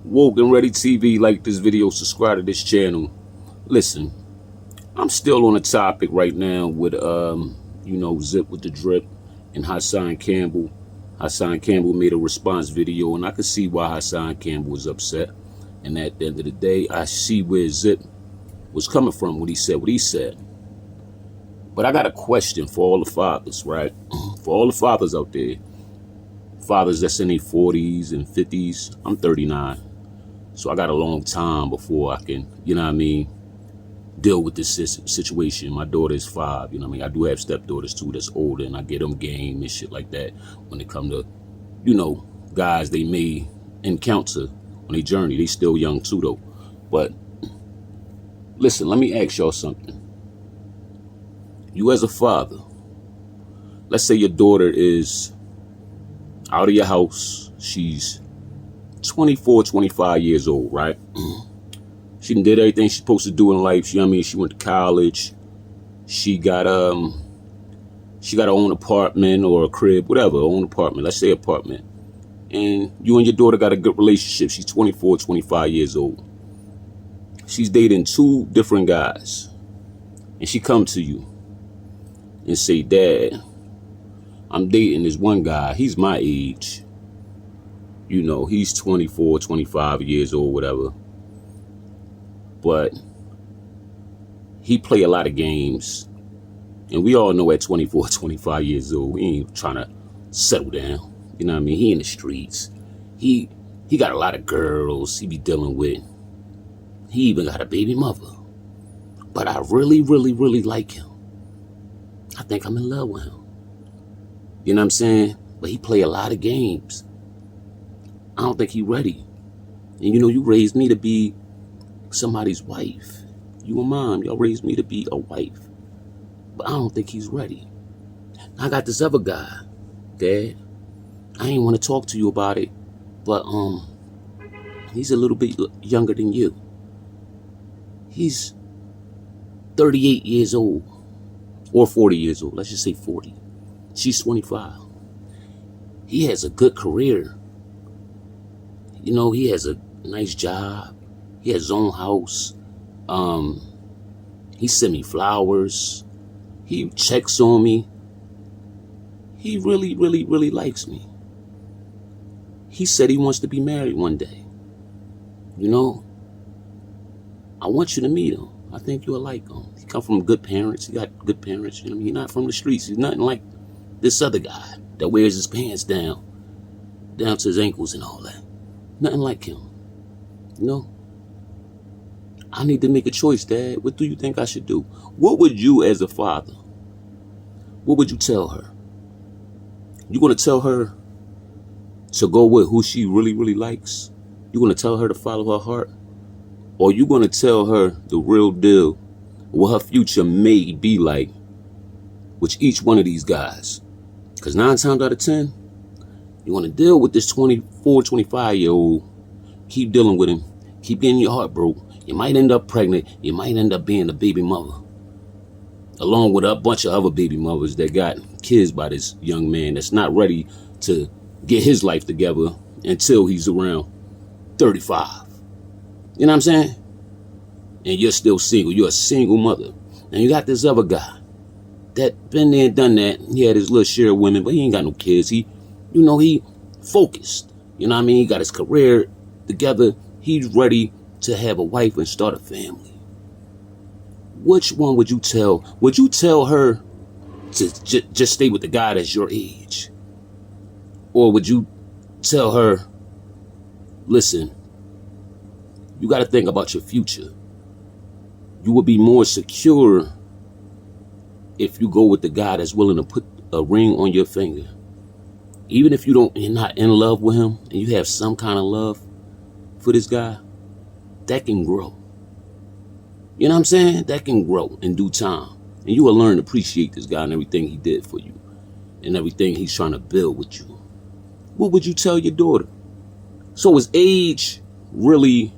Woke and Ready TV, like this video, subscribe to this channel. Listen, I'm still on the topic right now with Zip with the Drip and Hassan Campbell. Hassan Campbell made a response video, and I could see why Hassan Campbell was upset. And at the end of the day, I see where Zip was coming from when he said what he said. But I got a question for all the fathers, right? For all the fathers out there, fathers that's in their 40s and 50s. I'm 39. So I got a long time before I can, deal with this situation. My daughter is 5, I do have stepdaughters too that's older, and I get them game and shit like that when it come to, guys they may encounter on their journey. They still young too though. But listen, let me ask y'all something. You as a father, let's say your daughter is out of your house. She's 24, 25 years old, right? She done did everything she's supposed to do in life. She went to college. She got her own apartment or a crib, whatever, her own apartment. Let's say apartment. And you and your daughter got a good relationship. She's 24, 25 years old. She's dating 2 different guys. And she come to you and say, Dad, I'm dating this one guy. He's my age. He's 24, 25 years old, whatever. But he play a lot of games. And we all know at 24, 25 years old, he ain't trying to settle down. You know what I mean? He in the streets. He got a lot of girls he be dealing with. He even got a baby mother. But I really, really, really like him. I think I'm in love with him. You know what I'm saying? But he play a lot of games. I don't think he ready. And you raised me to be somebody's wife. You and Mom, y'all raised me to be a wife. But I don't think he's ready. I got this other guy, Dad. I ain't want to talk to you about it, but he's a little bit younger than you. He's 38 years old. Or 40 years old. Let's just say 40. She's 25. He has a good career. He has a nice job. He has his own house. He sent me flowers. He checks on me. He really, really, really likes me. He said he wants to be married one day. I want you to meet him. I think you'll like him. He come from good parents. He got good parents. He's not from the streets. He's nothing like this other guy that wears his pants down to his ankles and all that. Nothing like him. I need to make a choice, Dad. What do you think I should do? What would you, as a father, what would you tell her? You going to tell her to go with who she really, really likes? You going to tell her to follow her heart? Or you going to tell her the real deal, what her future may be like with each one of these guys? Because 9 times out of 10, you want to deal with this 24, 25-year-old. Keep dealing with him. Keep getting your heart broke. You might end up pregnant. You might end up being a baby mother. Along with a bunch of other baby mothers that got kids by this young man that's not ready to get his life together until he's around 35. You know what I'm saying? And you're still single. You're a single mother. And you got this other guy that been there and done that. He had his little share of women, but he ain't got no kids. He focused. You know what I mean? He got his career together. He's ready to have a wife and start a family. Which one would you tell? Would you tell her to just stay with the guy that's your age? Or would you tell her, listen, you got to think about your future. You would be more secure if you go with the guy that's willing to put a ring on your finger. Even if you're not in love with him and you have some kind of love for this guy, that can grow. You know what I'm saying? That can grow in due time. And you will learn to appreciate this guy and everything he did for you and everything he's trying to build with you. What would you tell your daughter? So is age really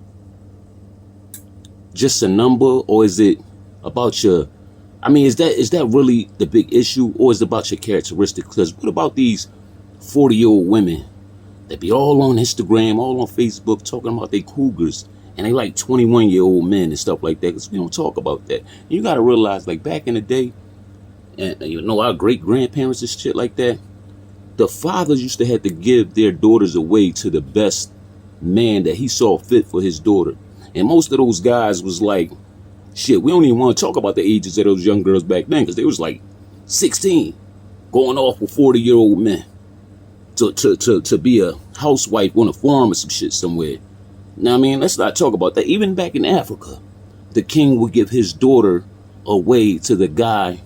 just a number, or is it about your, is that really the big issue, or is it about your characteristics? Because what about these 40-year-old women that be all on Instagram, all on Facebook, talking about they cougars, and they like 21-year-old men and stuff like that, because we don't talk about that. You got to realize, like, back in the day, and you know, our great-grandparents and shit like that, the fathers used to have to give their daughters away to the best man that he saw fit for his daughter. And most of those guys was like, shit, we don't even want to talk about the ages of those young girls back then, because they was like 16, going off with 40-year-old men to be a housewife on a farm or some shit somewhere. Now, I mean, let's not talk about that. Even back in Africa, the king would give his daughter away to the guy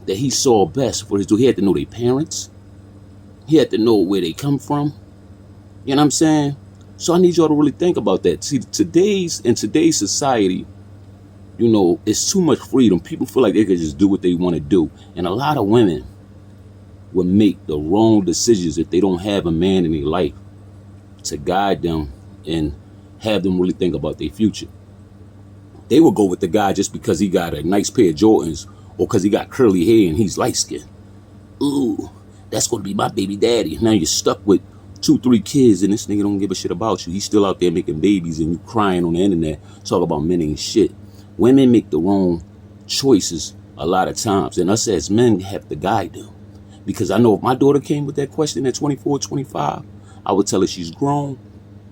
that he saw best for his daughter. He had to know their parents. He had to know where they come from. You know what I'm saying? So I need y'all to really think about that. See, in today's society, you know, it's too much freedom. People feel like they can just do what they want to do. And a lot of women will make the wrong decisions if they don't have a man in their life to guide them and have them really think about their future. They will go with the guy just because he got a nice pair of Jordans or because he got curly hair and he's light skinned. Ooh, that's going to be my baby daddy. Now you're stuck with 2-3 kids and this nigga don't give a shit about you. He's still out there making babies and you crying on the internet, talk about men ain't shit. Women make the wrong choices a lot of times, and us as men have to guide them. Because I know if my daughter came with that question at 24, 25, I would tell her she's grown.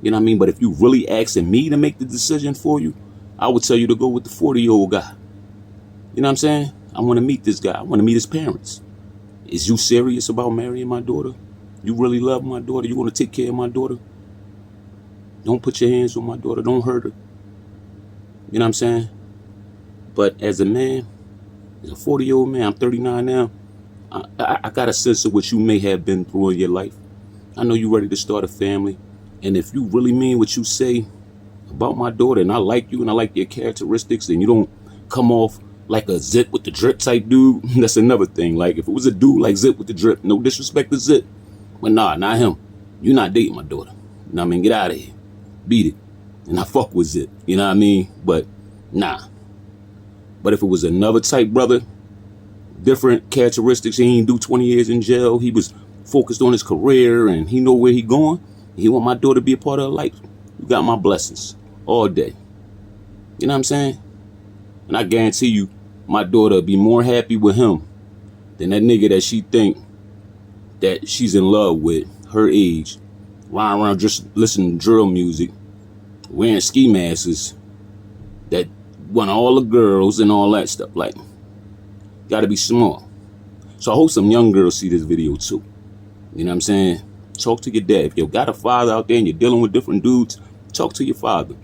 You know what I mean? But if you really asking me to make the decision for you, I would tell you to go with the 40-year-old guy. You know what I'm saying? I want to meet this guy. I want to meet his parents. Is you serious about marrying my daughter? You really love my daughter? You want to take care of my daughter? Don't put your hands on my daughter. Don't hurt her. You know what I'm saying? But as a man, as a 40-year-old man, I'm 39 now, I got a sense of what you may have been through in your life. I know you're ready to start a family. And if you really mean what you say about my daughter, and I like you and I like your characteristics, and you don't come off like a Zip with the drip type dude, that's another thing. Like, if it was a dude like Zip with the drip, no disrespect to Zip, but nah, not him. You're not dating my daughter. You know what I mean? Get out of here. Beat it. And I fuck with Zip. You know what I mean? But nah. But if it was another type brother, different characteristics, he ain't do 20 years in jail, he was focused on his career and he know where he going, he want my daughter to be a part of her life, you got my blessings all day. You know what I'm saying? And I guarantee you, my daughter will be more happy with him than that nigga that she think that she's in love with, her age, riding around just listening to drill music, wearing ski masks, that want all the girls and all that stuff. Like, gotta be smart. So I hope some young girls see this video too. You know what I'm saying? Talk to your dad. If you got a father out there and you're dealing with different dudes, talk to your father.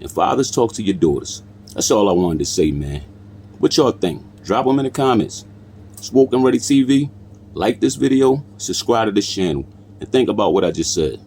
And fathers, talk to your daughters. That's all I wanted to say, man. What y'all think? Drop them in the comments. Spoken Ready TV. Like this video, subscribe to this channel, and think about what I just said.